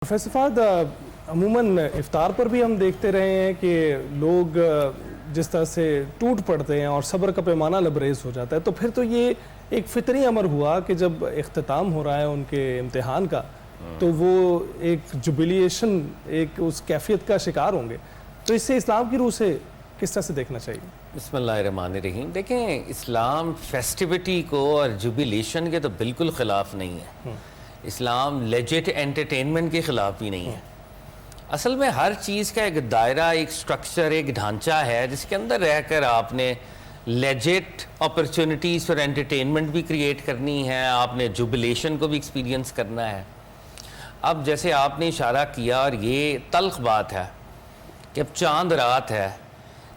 Professor Fahad, अमूमन इफ्तार पर भी हम देखते रहे हैं कि लोग जिस तरह से टूट पड़ते हैं और सब्र का पैमाना लबरेज हो जाता है, तो फिर तो ये एक फितरी अमर हुआ कि जब इख्तिताम हो रहा है उनके इम्तिहान का तो वो एक जुबिलिएशन, एक उस कैफियत का शिकार होंगे। तो इससे इस्लाम की रूह से किस तरह से देखना चाहिए? बिस्मिल्लाहिर्रहमानिर्रहीम। देखें, इस्लाम फेस्टिविटी को और जुबिलेशन के तो बिल्कुल ख़िलाफ़ नहीं है। इस्लाम लेजिट एंटरटेनमेंट के ख़िलाफ़ भी नहीं है। असल में हर चीज़ का एक दायरा, एक स्ट्रक्चर, एक ढांचा है जिसके अंदर रहकर आपने लेजिट अपॉर्चुनिटीज़ फॉर एंटरटेनमेंट भी क्रिएट करनी है, आपने जुबिलेशन को भी एक्सपीरियंस करना है। अब जैसे आपने इशारा किया और ये तल्ख बात है कि अब चांद रात है,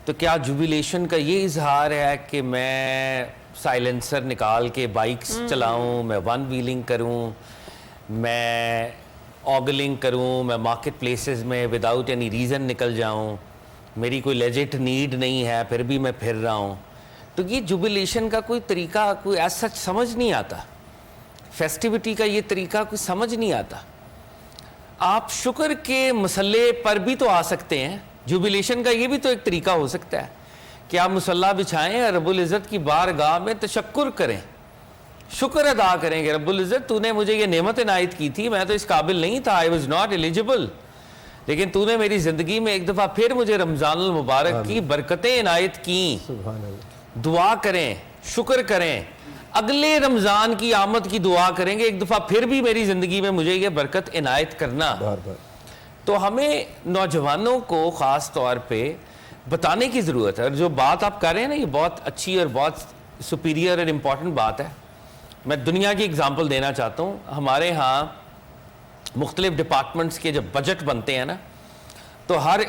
तो क्या जुबिलेशन का ये इजहार है कि मैं साइलेंसर निकाल के बाइक्स चलाऊं, मैं वन व्हीलिंग करूं, मैं ऑगलिंग करूं, मैं मार्केट प्लेसेस में विदाउट एनी रीज़न निकल जाऊं, मेरी कोई लेजिट नीड नहीं है फिर भी मैं फिर रहा हूं? तो ये जुबिलेशन का कोई तरीका कोई ऐसा सच समझ नहीं आता। फेस्टिविटी का ये तरीका कोई समझ नहीं आता। आप शुक्र के मसले पर भी तो आ सकते हैं। जुबिलेशन का ये भी तो एक तरीका हो सकता है कि आप मुसल्ला बिछाएं और रब्बुल इज़्ज़त की बारगाह में तशक्कुर करें, शुक्र अदा करेंगे। रब्बुल इज़्ज़त, तूने मुझे ये नेमत इनायत की थी, मैं तो इस काबिल नहीं था, आई वॉज नॉट एलिजिबल, लेकिन तूने मेरी ज़िंदगी में एक दफ़ा फिर मुझे रमज़ानुल मुबारक की बरकतें इनायत की। दुआ करें, शुक्र करें, अगले रमज़ान की आमद की दुआ करेंगे, एक दफ़ा फिर भी मेरी ज़िंदगी में मुझे ये बरकत इनायत करना। तो हमें नौजवानों को ख़ास तौर पे बताने की ज़रूरत है। और जो बात आप कर रहे हैं ना, ये बहुत अच्छी और बहुत सुपीरियर और इम्पॉर्टेंट बात है। मैं दुनिया की एग्जांपल देना चाहता हूँ। हमारे यहाँ मुख्तलिफ डिपार्टमेंट्स के जब बजट बनते हैं ना, तो हर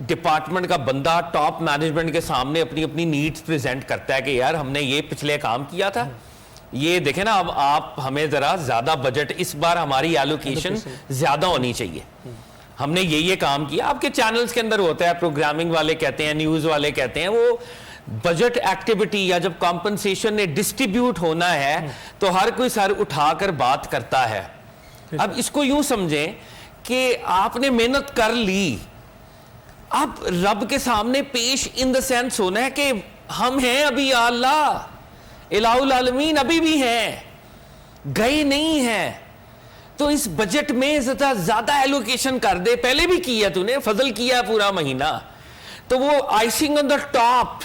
डिपार्टमेंट का बंदा टॉप मैनेजमेंट के सामने अपनी अपनी नीड्स प्रेजेंट करता है कि यार हमने ये पिछले काम किया था, ये देखें ना, अब आप हमें ज़रा ज़्यादा बजट, इस बार हमारी एलोकेशन ज़्यादा होनी चाहिए, हमने ये काम किया। आपके चैनल्स के अंदर होता है, प्रोग्रामिंग वाले कहते हैं, न्यूज़ वाले कहते हैं, वो बजट एक्टिविटी या जब कॉम्पनसेशन ने डिस्ट्रीब्यूट होना है तो हर कोई सर उठाकर बात करता है। अब इसको यूं समझें कि आपने मेहनत कर ली, अब रब के सामने पेश इन द सेंस होना है कि हम हैं अभी, या अल्लाह इलाहुल आलमीन अभी भी हैं, गए नहीं हैं, तो इस बजट में ज्यादा एलोकेशन कर दे। पहले भी किया तूने, फजल किया पूरा महीना, तो वो आइसिंग ऑन द टॉप,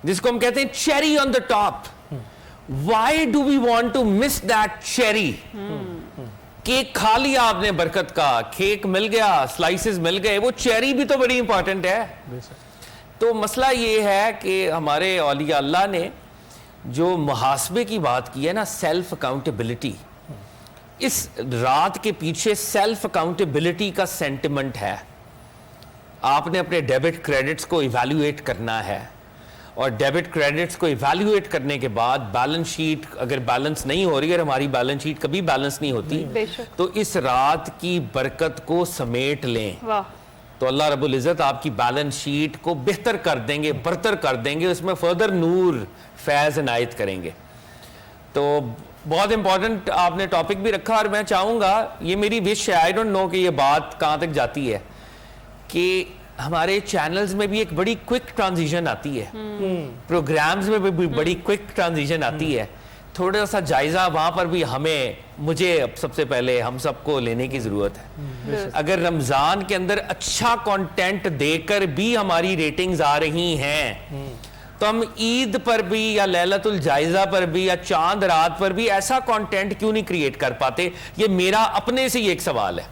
जिसको हम कहते हैं cherry on the top. Why do we want to miss that cherry? Cake खा लिया आपने, बरकत का केक मिल गया, स्लाइसेस मिल गए, वो चेरी भी तो बड़ी इंपॉर्टेंट है। तो मसला ये है कि हमारे औलिया अल्लाह ने जो मुहासबे की बात की है ना, सेल्फ अकाउंटेबिलिटी, इस रात के पीछे सेल्फ अकाउंटेबिलिटी का सेंटिमेंट है। आपने अपने डेबिट क्रेडिट्स को इवैल्यूएट करना है, और डेबिट क्रेडिट्स को इवैल्यूएट करने के बाद बैलेंस शीट अगर बैलेंस नहीं हो रही है, और हमारी बैलेंस शीट कभी बैलेंस नहीं होती, तो इस रात की बरकत को समेट लें। तो अल्लाह रब्बुल इज़्ज़त आपकी बैलेंस शीट को बेहतर कर देंगे, बरतर कर देंगे, उसमें फर्दर नूर फैज़ इनायत करेंगे। तो बहुत इंपॉर्टेंट आपने टॉपिक भी रखा, और मैं चाहूँगा, ये मेरी विश है, आई डोंट नो कि ये बात कहाँ तक जाती है, कि हमारे चैनल्स में भी एक बड़ी क्विक ट्रांजिशन आती है, प्रोग्राम्स में भी बड़ी क्विक ट्रांजिशन आती है। थोड़ा सा जायजा वहाँ पर भी मुझे सबसे पहले हम सबको लेने की ज़रूरत है। अगर रमज़ान के अंदर अच्छा कंटेंट देकर भी हमारी रेटिंग्स आ रही हैं, तो हम ईद पर भी या लैलतुल जायजा पर भी या चांद रात पर भी ऐसा कंटेंट क्यों नहीं क्रिएट कर पाते? ये मेरा अपने से ही एक सवाल है।